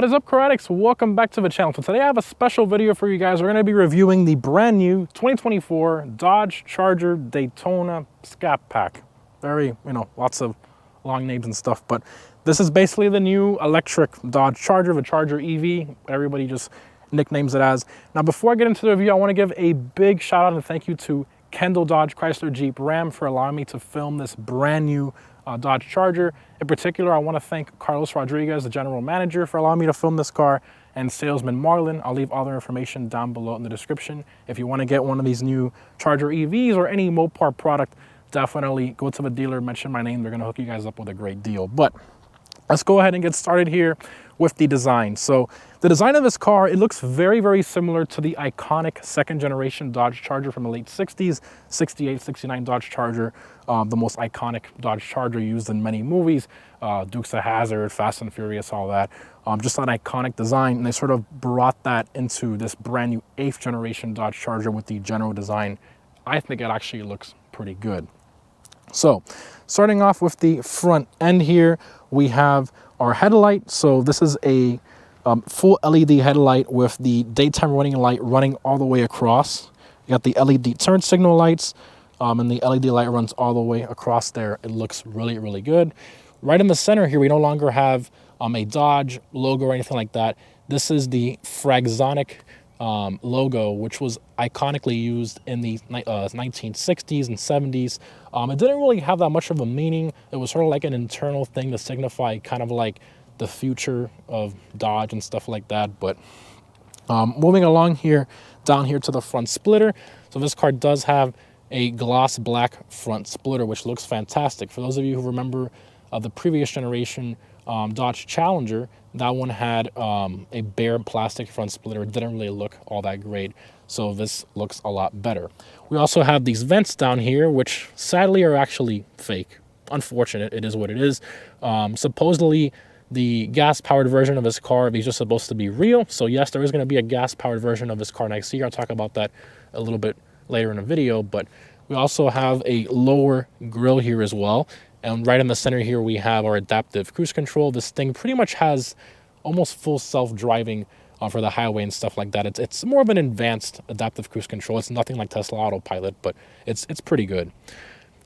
What is up, Karatics? Welcome back to the channel. So today I have a special video for you guys. We're going to be reviewing the brand new 2024 Dodge Charger Daytona Scat Pack. Very, lots of long names and stuff, but this is basically the new electric Dodge Charger, the Charger EV. Everybody just nicknames it as. Now, before I get into the review, I want to give a big shout out and thank you to Kendall Dodge, Chrysler, Jeep, Ram for allowing me to film this brand new Dodge Charger. In particular, I want to thank Carlos Rodriguez, the general manager, for allowing me to film this car, and salesman Marlon. I'll leave all their information down below in the description. If you want to get one of these new Charger EVs or any Mopar product, definitely go to the dealer, mention my name. They're going to hook you guys up with a great deal. But let's go ahead and get started here with the design. So the design of this car, it looks very, very similar to the iconic second generation Dodge Charger from the late 60s, 68, 69 Dodge Charger, the most iconic Dodge Charger used in many movies, Dukes of Hazzard, Fast and Furious, all that. Just an iconic design, and they sort of brought that into this brand new 8th generation Dodge Charger with the general design. I think it actually looks pretty good. So starting off with the front end here, we have our headlight. So this is a full LED headlight with the daytime running light running all the way across. You got the LED turn signal lights, and the LED light runs all the way across there. It looks really, really good. Right in the center here, we no longer have a Dodge logo or anything like that. This is the Fratzonic logo, which was iconically used in the 1960s and 70s. It didn't really have that much of a meaning. It was sort of like an internal thing to signify kind of like the future of Dodge and stuff like that. But moving along here, down here to the front splitter. So this car does have a gloss black front splitter, which looks fantastic. For those of you who remember the previous generation Dodge Challenger, that one had a bare plastic front splitter. It didn't really look all that great, so this looks a lot better. We also have these vents down here, which sadly are actually fake. Unfortunate, it is what it is. Supposedly, the gas-powered version of this car is just supposed to be real. So yes, there is going to be a gas-powered version of this car next year. I'll talk about that a little bit later in the video, but we also have a lower grille here as well. And right in the center here, we have our adaptive cruise control. This thing pretty much has almost full self-driving for the highway and stuff like that. It's more of an advanced adaptive cruise control. It's nothing like Tesla Autopilot, but it's pretty good.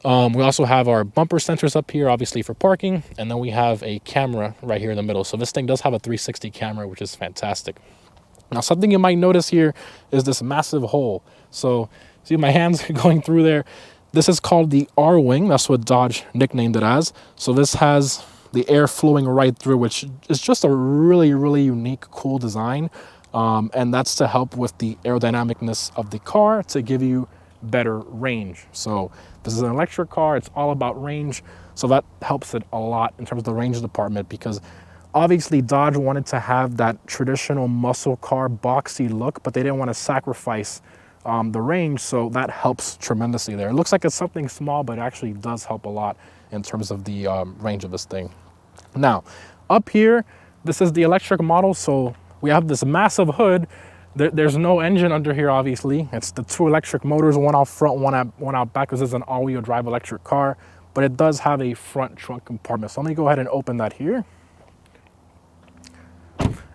We also have our bumper sensors up here, obviously for parking. And then we have a camera right here in the middle. So this thing does have a 360 camera, which is fantastic. Now, something you might notice here is this massive hole. So see my hands going through there. This is called the R-Wing. That's what Dodge nicknamed it as. So this has the air flowing right through, which is just a really, really unique, cool design. And that's to help with the aerodynamicness of the car to give you better range. So this is an electric car. It's all about range. So that helps it a lot in terms of the range department, because obviously Dodge wanted to have that traditional muscle car boxy look, but they didn't want to sacrifice the range, so that helps tremendously there. It looks like it's something small, but it actually does help a lot in terms of the range of this thing. Now, up here, this is the electric model, so we have this massive hood. There's no engine under here, obviously. It's the two electric motors, one out front, one out back. This is an all-wheel drive electric car, but it does have a front trunk compartment. So let me go ahead and open that here.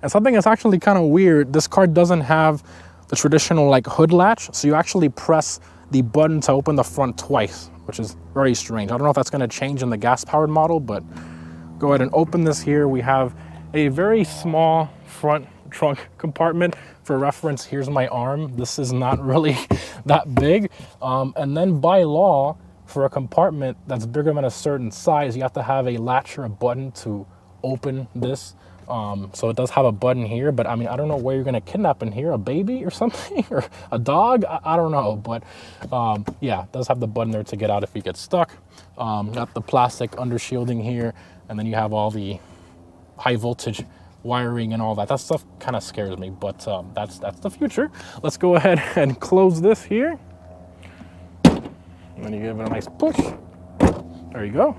And something that's actually kind of weird, this car doesn't have the traditional like hood latch, so you actually press the button to open the front twice, which is very strange. I don't know if that's going to change in the gas-powered model, but go ahead and open this here. We have a very small front trunk compartment. For reference, here's my arm. This is not really that big. And then by law, for a compartment that's bigger than a certain size, you have to have a latch or a button to open this. So it does have a button here, but I mean, I don't know where you're gonna kidnap in here, a baby or something, or a dog, I don't know, but yeah, it does have the button there to get out if you get stuck. Got the plastic under shielding here, and then you have all the high voltage wiring and all that. That stuff kind of scares me, but that's the future. Let's go ahead and close this here. And then you give it a nice push. There you go.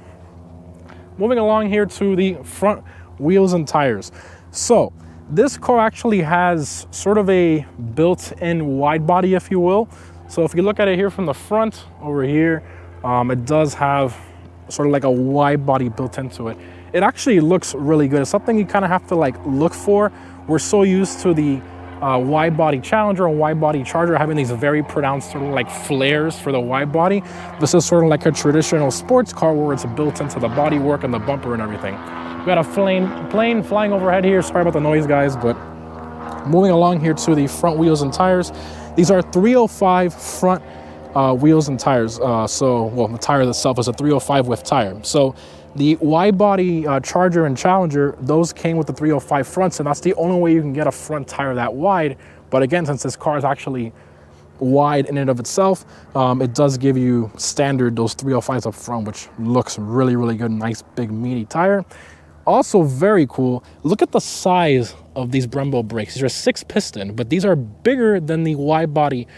Moving along here to the front wheels and tires. So this car actually has sort of a built-in wide body, if you will. So if you look at it here from the front over here, it does have sort of like a wide body built into it. it actually looks really good. It's something you kind of have to like look for. We're so used to the wide body Challenger and wide body Charger having these very pronounced sort of like flares for the wide body. This is sort of like a traditional sports car where it's built into the bodywork and the bumper and everything. We got a plane flying overhead here. Sorry about the noise, guys, but moving along here to the front wheels and tires. These are 305 front wheels and tires. Well, the tire itself is a 305 width tire. So the wide body Charger and Challenger, those came with the 305 fronts, and that's the only way you can get a front tire that wide. But again, since this car is actually wide in and of itself, it does give you standard those 305s up front, which looks really, really good. Nice big meaty tire. Also very cool, look at the size of these Brembo brakes. These are 6-piston, but these are bigger than the wide body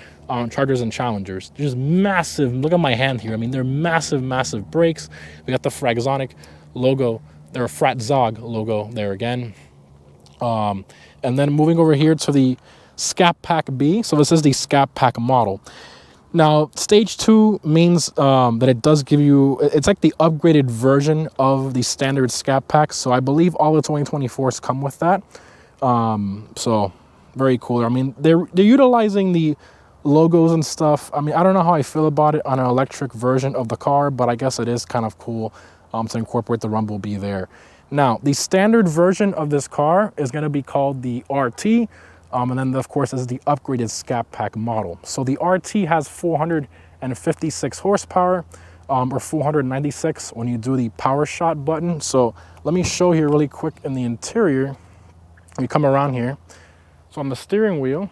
Chargers and Challengers. They're just massive. Look at my hand here. I mean, they're massive, massive brakes. We got the Fratzonic logo. They're a Fratzog logo there again. And then moving over here to the Scat Pack B. So this is the Scat Pack model. Now, stage 2 means that it does give you, it's like the upgraded version of the standard Scat Pack. So I believe all the 2024s come with that. So very cool. I mean, they're utilizing the logos and stuff. I mean, I don't know how I feel about it on an electric version of the car, but I guess it is kind of cool to incorporate the Rumblebee there. Now, the standard version of this car is going to be called the RT. And then, of course, this is the upgraded Scat Pack model. So the RT has 456 horsepower, or 496 when you do the power shot button. So let me show here really quick in the interior. We come around here. So on the steering wheel,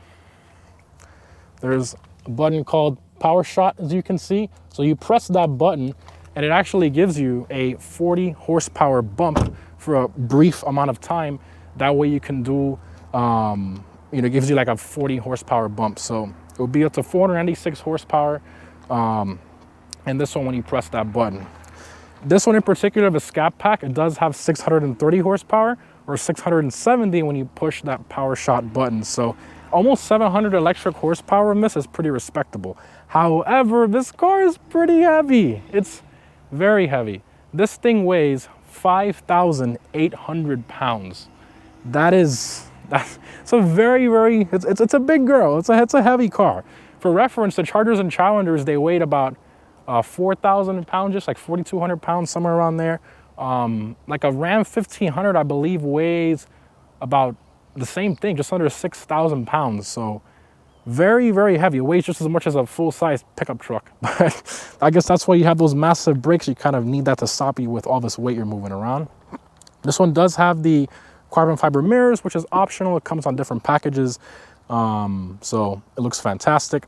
there's a button called power shot, as you can see. So you press that button, and it actually gives you a 40 horsepower bump for a brief amount of time. That way you can do, it gives you like a 40 horsepower bump. So it will be up to 496 horsepower. And this one when you press that button. This one in particular, the Scat Pack, it does have 630 horsepower or 670 when you push that power shot button. So almost 700 electric horsepower in this is pretty respectable. However, this car is pretty heavy. It's very heavy. This thing weighs 5,800 pounds. It's a very, it's a big girl. It's a heavy car. For reference, the Chargers and Challengers, they weighed about 4,000 pounds, just like 4,200 pounds, somewhere around there. Like a Ram 1500, I believe, weighs about the same thing, just under 6,000 pounds. So very, very heavy. It weighs just as much as a full-size pickup truck. But I guess that's why you have those massive brakes. You kind of need that to stop you with all this weight you're moving around. This one does have the carbon fiber mirrors, which is optional. It comes on different packages. So it looks fantastic.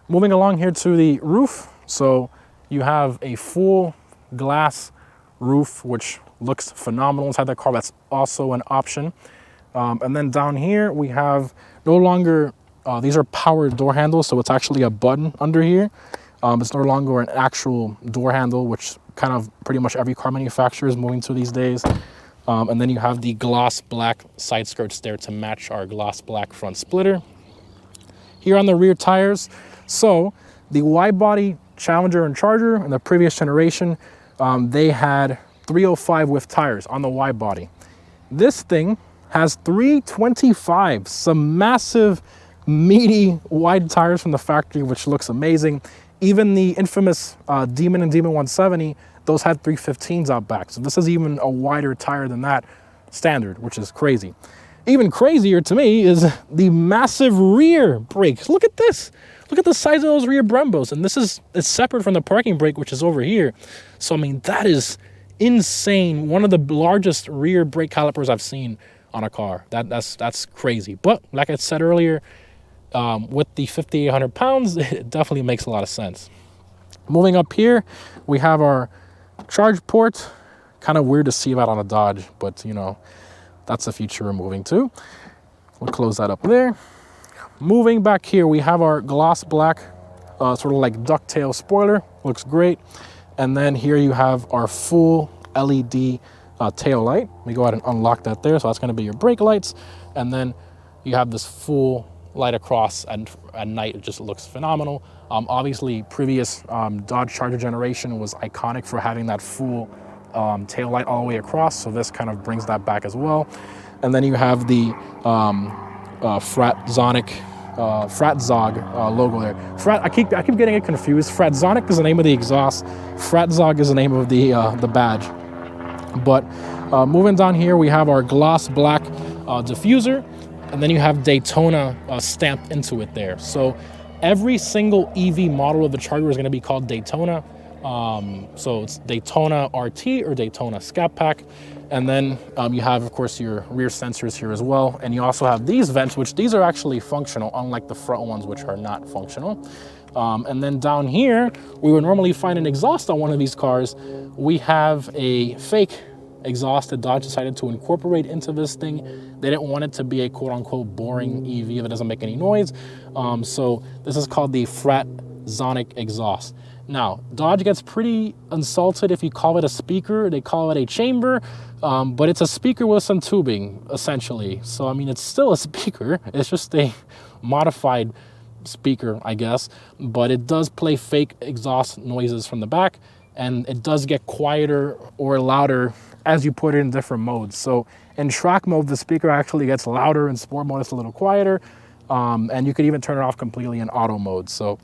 Moving along here to the roof. So you have a full glass roof, which looks phenomenal inside the car. That's also an option. And then down here we have no longer, these are power door handles. So it's actually a button under here. It's no longer an actual door handle, which kind of pretty much every car manufacturer is moving to these days. And then you have the gloss black side skirts there to match our gloss black front splitter. Here on the rear tires, so the wide body Challenger and Charger in the previous generation, they had 305 width tires on the wide body. This thing has 325, some massive, meaty, wide tires from the factory, which looks amazing. Even the infamous Demon and Demon 170, those had 315s out back. So this is even a wider tire than that standard, which is crazy. Even crazier to me is the massive rear brakes. Look at this. Look at the size of those rear Brembos. And it's separate from the parking brake, which is over here. So, I mean, that is insane. One of the largest rear brake calipers I've seen on a car. That's crazy. But like I said earlier, with the 5,800 pounds, it definitely makes a lot of sense. Moving up here, we have our charge port. Kind of weird to see that on a Dodge, but you know, that's the future we're moving to. We'll close that up there. Moving back here, we have our gloss black, sort of like ducktail spoiler. Looks great. And then here you have our full LED tail light. We go ahead and unlock that there. So that's going to be your brake lights. And then you have this full light across, and at night it just looks phenomenal. Obviously, previous Dodge Charger generation was iconic for having that full tail light all the way across, so this kind of brings that back as well. And then you have the Fratzonic logo there. I keep getting it confused. Fratzonic is the name of the exhaust. Fratzog is the name of the badge. But moving down here, we have our gloss black diffuser, and then you have Daytona stamped into it there. So every single EV model of the Charger is going to be called Daytona. So it's Daytona RT or Daytona Scat Pack. And then you have, of course, your rear sensors here as well. And you also have these vents, which these are actually functional, unlike the front ones, which are not functional. And then down here, we would normally find an exhaust on one of these cars. We have a fake exhaust that Dodge decided to incorporate into this thing. They didn't want it to be a quote-unquote boring EV that doesn't make any noise. So this is called the Fratzonic Exhaust. Now, Dodge gets pretty insulted if you call it a speaker. They call it a chamber, but it's a speaker with some tubing, essentially. So, I mean, it's still a speaker. It's just a modified speaker, I guess, but it does play fake exhaust noises from the back, and it does get quieter or louder as you put it in different modes. So in track mode, the speaker actually gets louder. In sport mode, it's a little quieter, and you could even turn it off completely in auto mode. So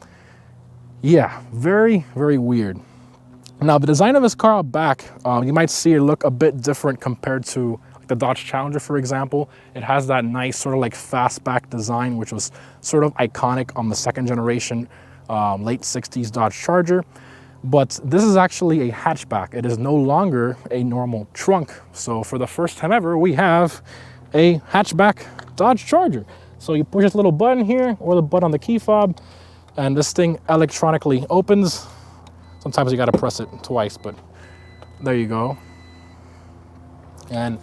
yeah, very, very weird. Now, the design of this car out back, you might see it look a bit different compared to the Dodge Challenger, for example. It has that nice sort of like fastback design, which was sort of iconic on the second generation, late 60s Dodge Charger. But this is actually a hatchback. It is no longer a normal trunk. So for the first time ever, we have a hatchback Dodge Charger. So you push this little button here or the button on the key fob, and this thing electronically opens. Sometimes you got to press it twice, but there you go. And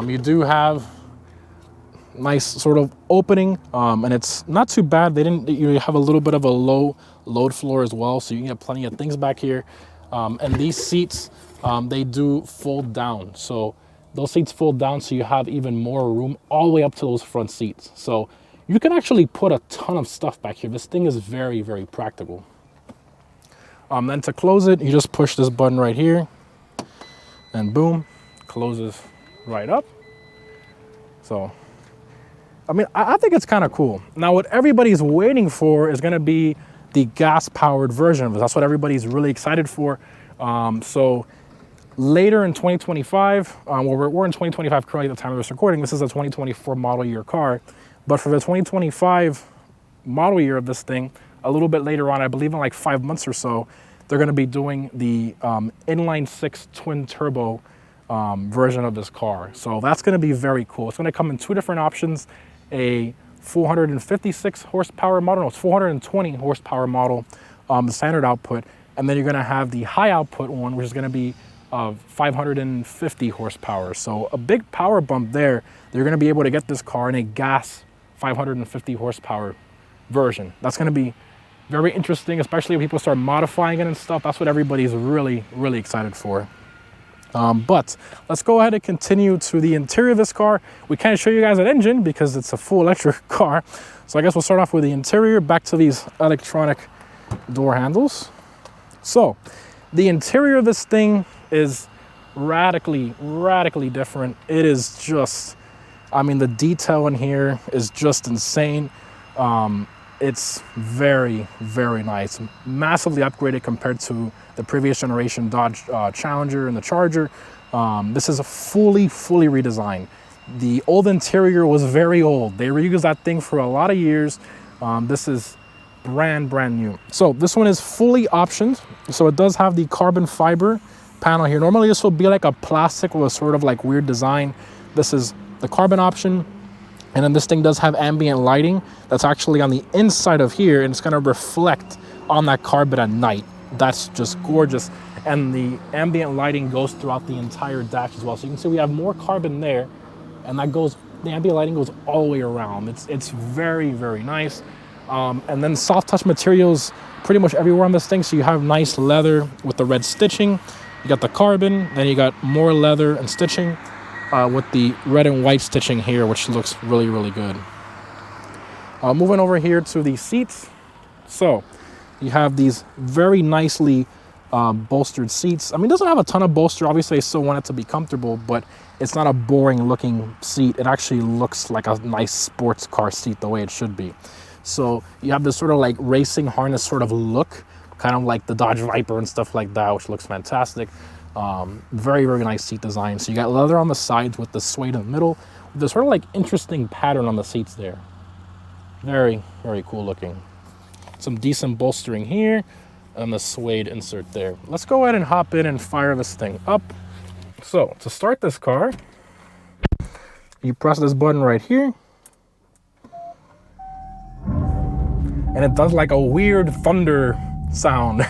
you do have nice sort of opening, and it's not too bad. You have a little bit of a low load floor as well, so you can get plenty of things back here. And these seats, they do fold down. So those seats fold down, so you have even more room all the way up to those front seats. So you can actually put a ton of stuff back here. This thing is very, very practical. Then to close it, you just push this button right here, and boom, closes right up. So, I mean, I think it's kind of cool. Now, what everybody's waiting for is going to be the gas-powered version of it. That's what everybody's really excited for. So later in 2025, well, we're in 2025 currently at the time of this recording. This is a 2024 model year car. But for the 2025 model year of this thing, a little bit later on, I believe in like 5 months or so, they're going to be doing the inline six twin turbo version of this car. So that's going to be very cool. It's going to come in two different options, a 456 horsepower model, no, it's 420 horsepower model, the standard output, and then you're going to have the high output one, which is going to be 550 horsepower. So a big power bump there. You're going to be able to get this car in a gas 550 horsepower version. That's going to be very interesting, especially when people start modifying it and stuff. That's what everybody's really, really excited for. But let's go ahead and continue to the interior of this car. We can't show you guys an engine because it's a full electric car. So I guess we'll start off with the interior, back to these electronic door handles. So the interior of this thing is radically different. It is just, I mean, the detail in here is just insane. It's very, very nice. Massively upgraded compared to the previous generation Dodge Challenger and the Charger. This is a fully redesigned. The old interior was very old. They reused that thing for a lot of years. This is brand new. So this one is fully optioned. So it does have the carbon fiber panel here. Normally this will be like a plastic with a sort of like weird design. This is the carbon option. And then this thing does have ambient lighting that's actually on the inside of here, and it's going to reflect on that carbon at night. That's just gorgeous. And the ambient lighting goes throughout the entire dash as well. So you can see we have more carbon there, and that goes, the ambient lighting goes all the way around. It's very, very nice. And then soft touch materials pretty much everywhere on this thing. So you have nice leather with the red stitching. You got the carbon, then you got more leather and stitching. With the red and white stitching here, which looks really, really good. Moving over here to the seats. So you have these very nicely bolstered seats. I mean, it doesn't have a ton of bolster. Obviously, I still want it to be comfortable, but it's not a boring looking seat. It actually looks like a nice sports car seat the way it should be. So you have this sort of like racing harness sort of look, kind of like the Dodge Viper and stuff like that, which looks fantastic. Very, very nice seat design. So you got leather on the sides with the suede in the middle. There's sort of like interesting pattern on the seats there. Very, very cool looking. Some decent bolstering here and the suede insert there. Let's go ahead and hop in and fire this thing up. So to start this car, you press this button right here, and it does like a weird thunder sound.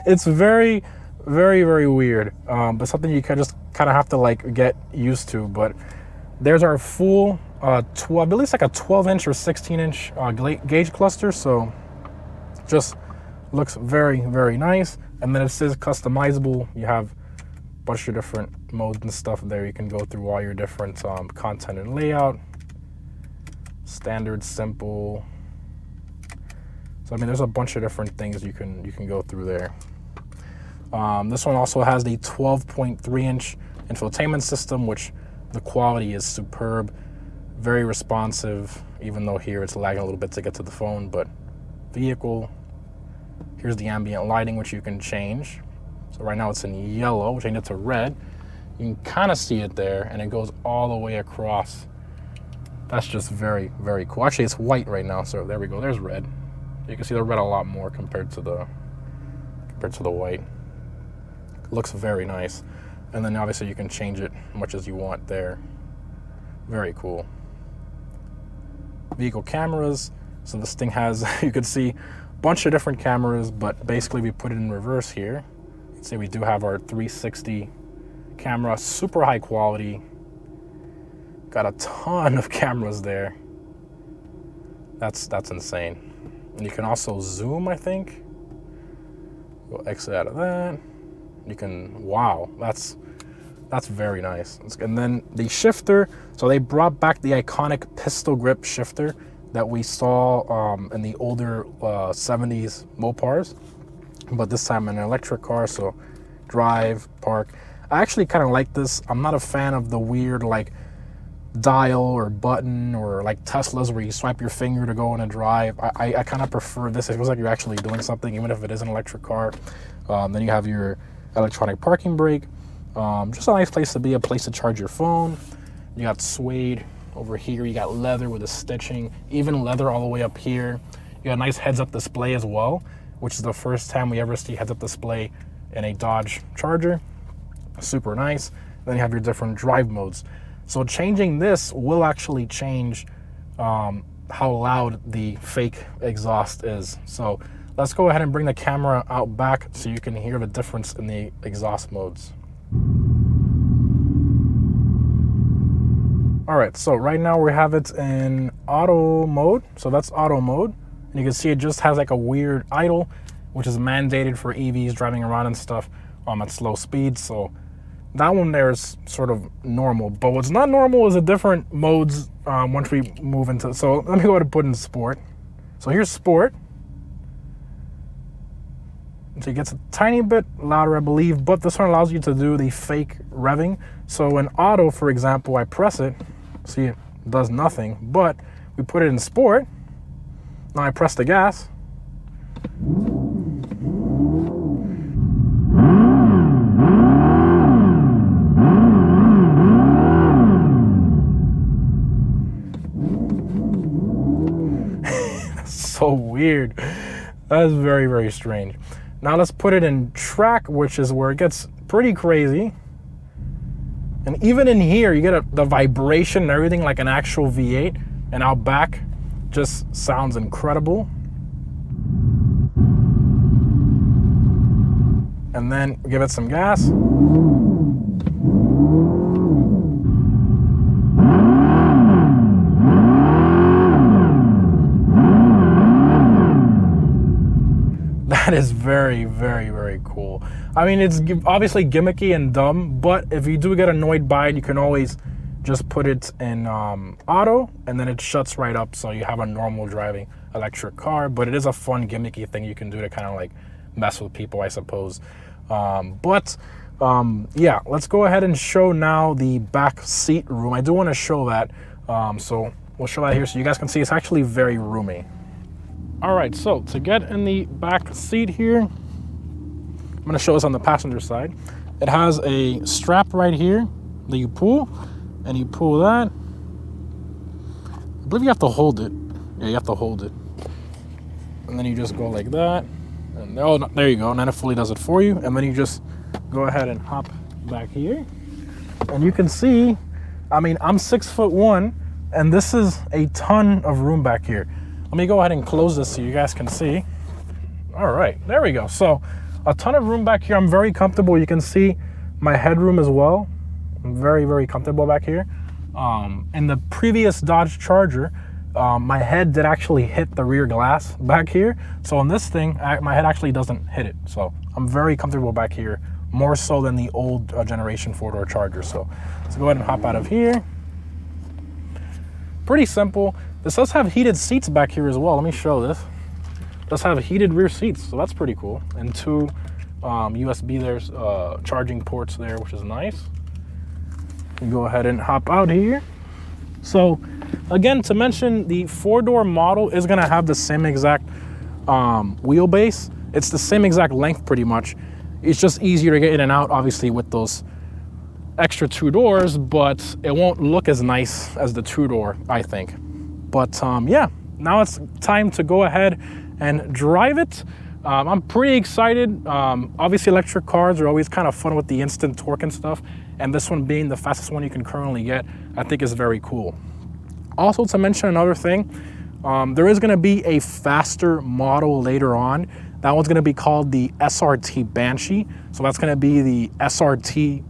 It's very, very, very weird, but something you can just kind of have to like get used to. But there's our full I believe it's like a 12-inch or 16-inch gauge cluster, so just looks very, very nice. And then it says customizable. You have a bunch of different modes and stuff there. You can go through all your different content and layout. Standard, simple. So I mean, there's a bunch of different things you can go through there. This one also has the 12.3-inch infotainment system, which the quality is superb, very responsive, even though here it's lagging a little bit to get to the phone. But vehicle, here's the ambient lighting, which you can change. So right now it's in yellow, which I changed it to red. You can kind of see it there, and it goes all the way across. That's just very, very cool. Actually, it's white right now, so there we go. There's red. You can see the red a lot more compared to the white. It looks very nice. And then obviously you can change it as much as you want there. Very cool. Vehicle cameras. So this thing has, you can see, a bunch of different cameras, but basically we put it in reverse here. You can see we do have our 360 camera, super high quality. Got a ton of cameras there. That's insane. And you can also zoom, I think. We'll exit out of that. You can, wow, that's very nice. And then the shifter, so they brought back the iconic pistol grip shifter that we saw in the older 70s Mopars, but this time in an electric car. So drive, park. I actually kind of like this. I'm not a fan of the weird like dial or button or like Teslas where you swipe your finger to go in a drive. I kind of prefer this. It feels like you're actually doing something, even if it is an electric car. Then you have your electronic parking brake. Just a nice place to be, a place to charge your phone. You got suede over here. You got leather with the stitching, even leather all the way up here. You got a nice heads-up display as well, which is the first time we ever see heads-up display in a Dodge Charger. Super nice. Then you have your different drive modes. So changing this will actually change how loud the fake exhaust is. So let's go ahead and bring the camera out back so you can hear the difference in the exhaust modes. All right, so right now we have it in auto mode. So that's auto mode. And you can see it just has like a weird idle, which is mandated for EVs driving around and stuff at slow speeds. So that one there is sort of normal. But what's not normal is the different modes once we move into, so let me go ahead and put in sport. So here's sport. So it gets a tiny bit louder, I believe, but this one allows you to do the fake revving. So in auto, for example, I press it, see it does nothing, but we put it in sport. Now I press the gas. That's so weird. That is very, very strange. Now let's put it in track, which is where it gets pretty crazy. And even in here, you get the vibration and everything like an actual V8. And out back just sounds incredible. And then give it some gas. That is very, very, very cool. I mean, it's obviously gimmicky and dumb, but if you do get annoyed by it, you can always just put it in auto, and then it shuts right up, so you have a normal driving electric car. But it is a fun gimmicky thing you can do to kind of like mess with people, I suppose. Yeah, let's go ahead and show now the back seat room. I do want to show that, so we'll show that here so you guys can see it's actually very roomy. All right, so to get in the back seat here, I'm going to show this on the passenger side. It has a strap right here that you pull, and you pull that. I believe you have to hold it. Yeah, you have to hold it. And then you just go like that. And oh, no, there you go. And then it fully does it for you. And then you just go ahead and hop back here. And you can see, I mean, I'm 6'1", and this is a ton of room back here. Let me go ahead and close this so you guys can see. All right, there we go. So a ton of room back here. I'm very comfortable. You can see my headroom as well. I'm very, very comfortable back here. In the previous Dodge Charger, my head did actually hit the rear glass back here. So on this thing, my head actually doesn't hit it. So I'm very comfortable back here, more so than the old generation four-door Charger. So let's go ahead and hop out of here. Pretty simple. This does have heated seats back here as well. Let me show this. It does have heated rear seats, so that's pretty cool. And two USB there's charging ports there, which is nice. You go ahead and hop out here. So again, to mention, the four-door model is going to have the same exact wheelbase. It's the same exact length pretty much. It's just easier to get in and out, obviously, with those extra two doors, but it won't look as nice as the two-door, I think. But yeah, now it's time to go ahead and drive it. I'm pretty excited. Obviously, electric cars are always kind of fun with the instant torque and stuff. And this one being the fastest one you can currently get, I think is very cool. Also, to mention another thing, there is going to be a faster model later on. That one's going to be called the SRT Banshee. So that's going to be the SRT,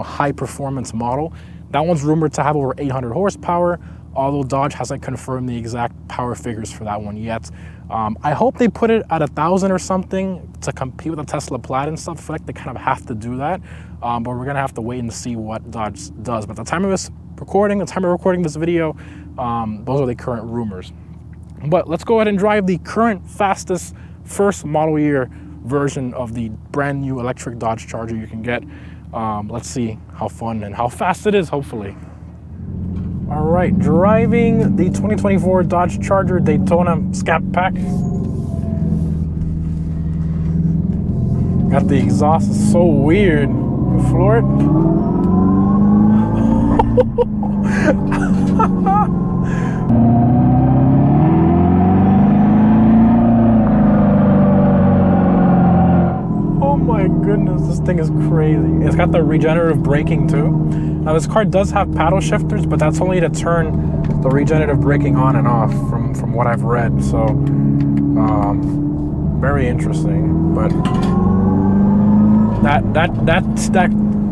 high performance model. That one's rumored to have over 800 horsepower, although Dodge hasn't confirmed the exact power figures for that one yet. I hope they put it at 1,000 or something to compete with the Tesla Plaid and stuff. I feel like they kind of have to do that, but we're gonna have to wait and see what Dodge does. But at the time of this recording, this video, those are the current rumors. But let's go ahead and drive the current fastest first model year version of the brand new electric Dodge Charger you can get. Let's see how fun and how fast it is, hopefully. All right, driving the 2024 Dodge Charger Daytona Scat Pack. Got the exhaust, it's so weird. You floor it. Oh my goodness, this thing is crazy. It's got the regenerative braking too. Now this car does have paddle shifters, but that's only to turn the regenerative braking on and off from what I've read. So very interesting. But that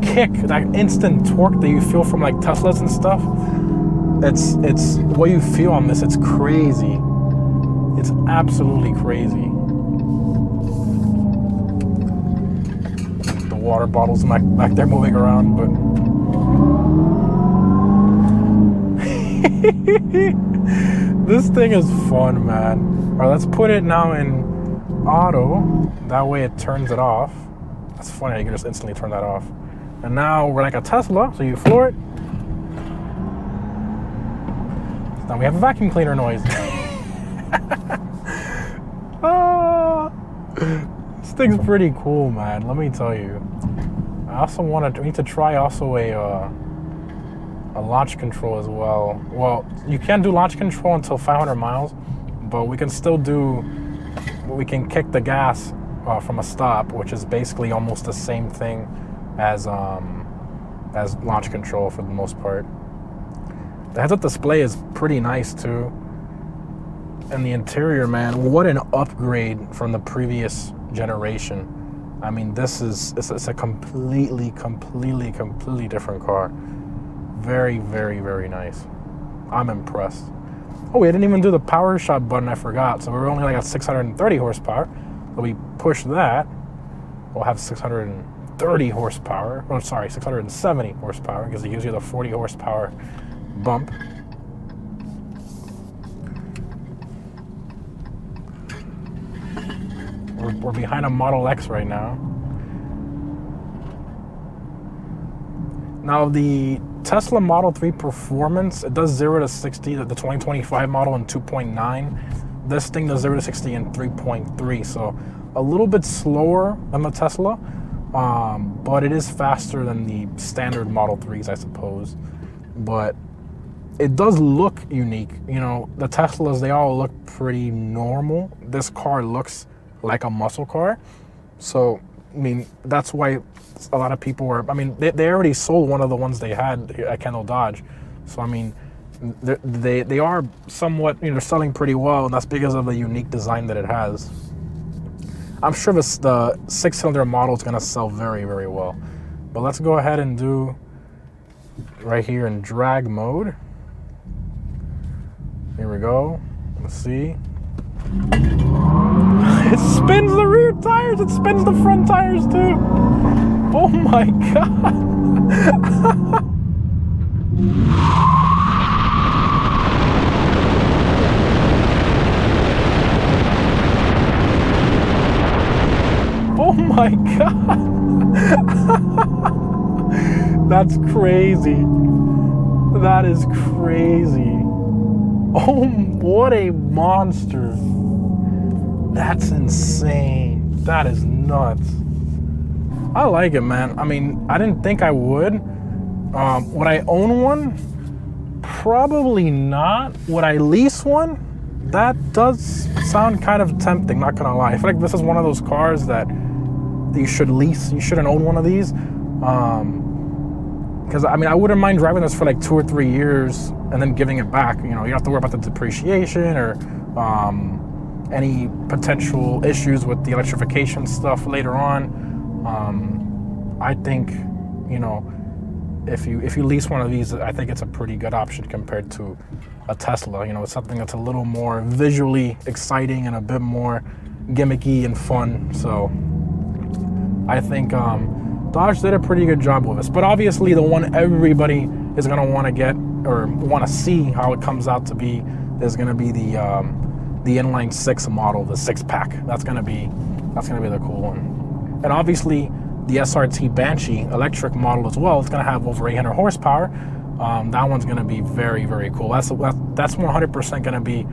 kick, that instant torque that you feel from like Teslas and stuff, it's what you feel on this. It's crazy. It's absolutely crazy. The water bottles back there moving around, but this thing is fun, man. All right, let's put it now in auto. That way it turns it off. That's funny, you can just instantly turn that off. And now we're like a Tesla, so you floor it. Now we have a vacuum cleaner noise. This thing's pretty cool, man. Let me tell you. I also we need to try also a launch control as well. Well, you can't do launch control until 500 miles, but we can still we can kick the gas from a stop, which is basically almost the same thing as launch control for the most part. The heads-up display is pretty nice too. And the interior, man, what an upgrade from the previous generation. I mean, it's a completely different car. Very, very, very nice. I'm impressed. Oh, we didn't even do the power shot button, I forgot. So we're only like at 630 horsepower. So we push that, we'll have 630 horsepower. Oh, sorry, 670 horsepower, because it gives you the 40 horsepower bump. We're behind a Model X right now. Now the Tesla Model 3 Performance, it does 0 to 60, the 2025 model in 2.9. This thing does 0 to 60 in 3.3, so a little bit slower than the Tesla, but it is faster than the standard Model 3s, I suppose. But it does look unique. You know, the Teslas, they all look pretty normal. This car looks like a muscle car. So, I mean, that's why a lot of people were, I mean, they already sold one of the ones they had at Kendall Dodge. So, I mean, they are somewhat, you know, selling pretty well, and that's because of the unique design that it has. I'm sure the 6-cylinder model is going to sell very, very well. But let's go ahead and do right here in drag mode. Here we go. Let's see. It spins the rear tires. It spins the front tires too. Oh my God. Oh my God. That's crazy. That is crazy. Oh, what a monster. That's insane. That is nuts. I like it, man. I mean, I didn't think I would. Would I own one? Probably not. Would I lease one? That does sound kind of tempting, not gonna lie. I feel like this is one of those cars that you should lease. You shouldn't own one of these. Because I mean, I wouldn't mind driving this for like 2 or 3 years and then giving it back. You know, you don't have to worry about the depreciation or any potential issues with the electrification stuff later on. I think, you know, if you lease one of these, I think it's a pretty good option compared to a Tesla. You know, it's something that's a little more visually exciting and a bit more gimmicky and fun. So I think Dodge did a pretty good job with this. But obviously the one everybody is going to want to get or want to see how it comes out to be is going to be the inline 6 model, the 6-pack. That's going to be the cool one. And obviously the SRT Banshee electric model as well. It's going to have over 800 horsepower. That one's going to be very, very cool. That's 100% going to be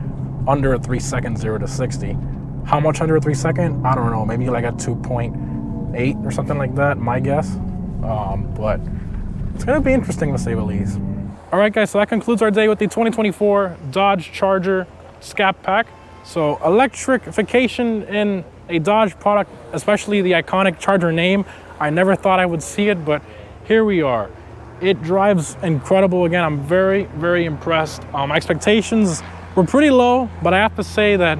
under a 3 second 0 to 60. How much under a 3 second? I don't know. Maybe like a 2.8 or something like that, my guess. But it's going to be interesting to say the least. All right, guys, so that concludes our day with the 2024 Dodge Charger Scat Pack. So electrification in a Dodge product, especially the iconic Charger name, I never thought I would see it, but here we are. It drives incredible. Again, I'm very, very impressed. My expectations were pretty low, but I have to say that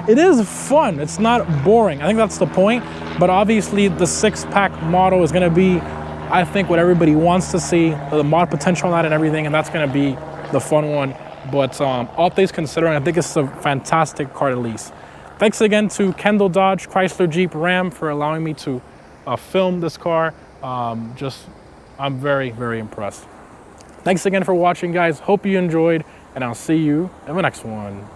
it is fun. It's not boring. I think that's the point. But obviously the 6-pack model is going to be, I think, what everybody wants to see, the mod potential on that and everything, and that's going to be the fun one. But all things considering, I think it's a fantastic car to lease. Thanks again to Kendall Dodge, Chrysler, Jeep, Ram for allowing me to film this car. I'm very, very impressed. Thanks again for watching, guys. Hope you enjoyed, and I'll see you in the next one.